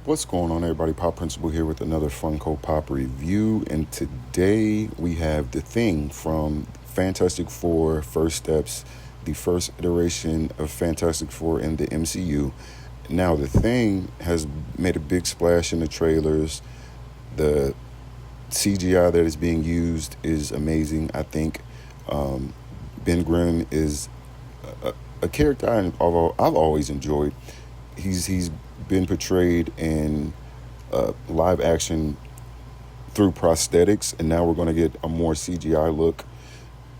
What's going on, everybody? Pop Principal here with another Funko Pop review. And today we have The Thing from Fantastic Four First Steps, the first iteration of Fantastic Four in the MCU. Now, The Thing has made a big splash in the trailers. The CGI that is being used is amazing. I think Ben Grimm is a character I've always enjoyed. He's been portrayed in live action through prosthetics, and now we're going to get a more CGI look.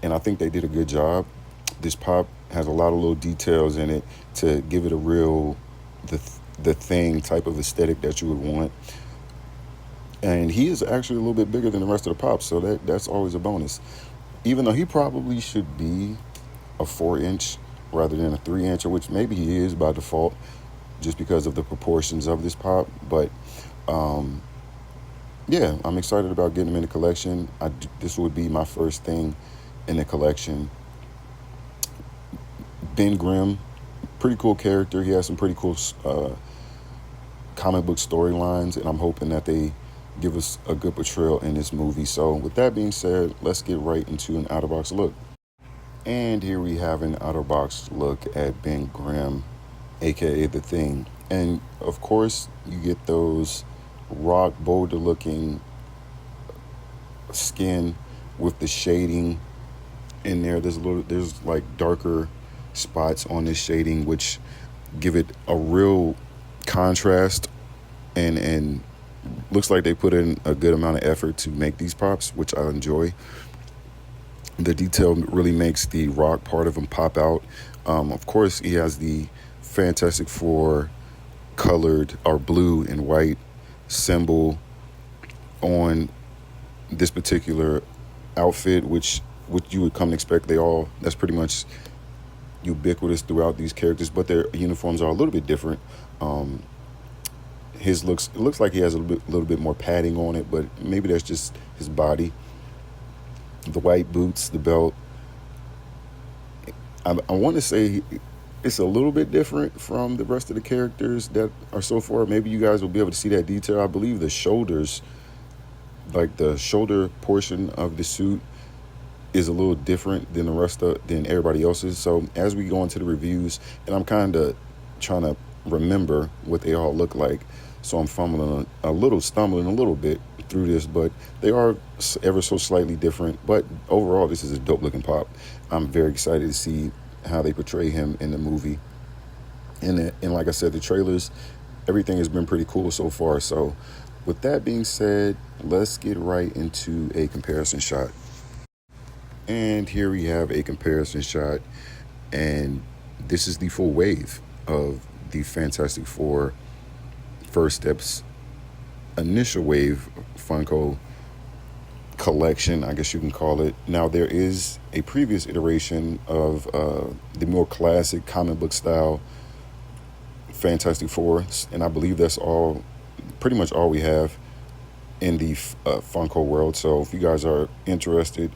And I think they did a good job. This pop has a lot of little details in it to give it a real the thing type of aesthetic that you would want. And he is actually a little bit bigger than the rest of the pops, so that's always a bonus. Even though he probably should be a 4 inch rather than a 3 inch, which maybe he is by default, just because of the proportions of this pop. But yeah, I'm excited about getting him in the collection. This would be my first thing in the collection. Ben Grimm, pretty cool character. He has some pretty cool comic book storylines, and I'm hoping that they give us a good portrayal in this movie. So with that being said, let's get right into an out-of-box look. And here we have an out-of-box look at Ben Grimm, aka The Thing. And of course, you get those rock boulder looking skin with the shading in there. There's like darker spots on this shading, which give it a real contrast, and looks like they put in a good amount of effort to make these pops, which I enjoy. The detail really makes the rock part of him pop out. Of course, he has the Fantastic Four colored or blue and white symbol on this particular outfit, which you would come to expect. That's pretty much ubiquitous throughout these characters, but their uniforms are a little bit different. It looks like he has a little bit more padding on it, but maybe that's just his body. The white boots, the belt. I want to say it's a little bit different from the rest of the characters that are so far. Maybe you guys will be able to see that detail. I believe the shoulders, like the shoulder portion of the suit, is a little different than than everybody else's. So as we go into the reviews, and I'm kind of trying to remember what they all look like, so I'm stumbling a little bit through this, but they are ever so slightly different. But overall, this is a dope looking pop. I'm very excited to see how they portray him in the movie. And like I said, the trailers, everything has been pretty cool so far. So with that being said, let's get right into a comparison shot. And here we have a comparison shot, and this is the full wave of the Fantastic Four First Steps initial wave Funko collection, I guess you can call it. Now, there is a previous iteration of the more classic comic book style Fantastic Four, and I believe that's pretty much all we have in the Funko world. So if you guys are interested,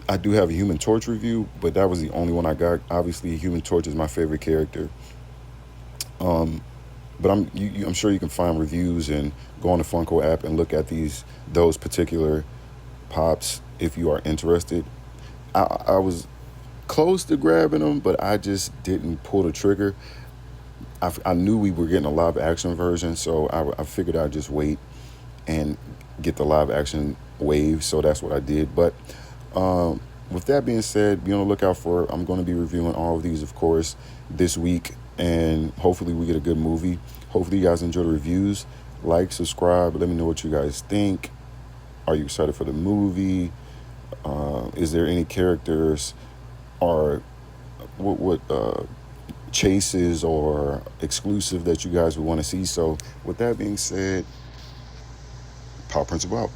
I do have a Human Torch review, but that was the only one I got. Obviously, Human Torch is my favorite character. But I'm sure you can find reviews and go on the Funko app and look at those particular pops if you are interested. I was close to grabbing them, but I just didn't pull the trigger. I knew we were getting a live action version, so I figured I'd just wait and get the live action wave. So that's what I did. But with that being said, be on the lookout for. I'm going to be reviewing all of these, of course, this week, and hopefully we get a good movie. Hopefully you guys enjoy the reviews. Like, subscribe, let me know what you guys think. Are you excited for the movie? Is there any characters or what chases or exclusive that you guys would want to see? So with that being said, Power Principal out.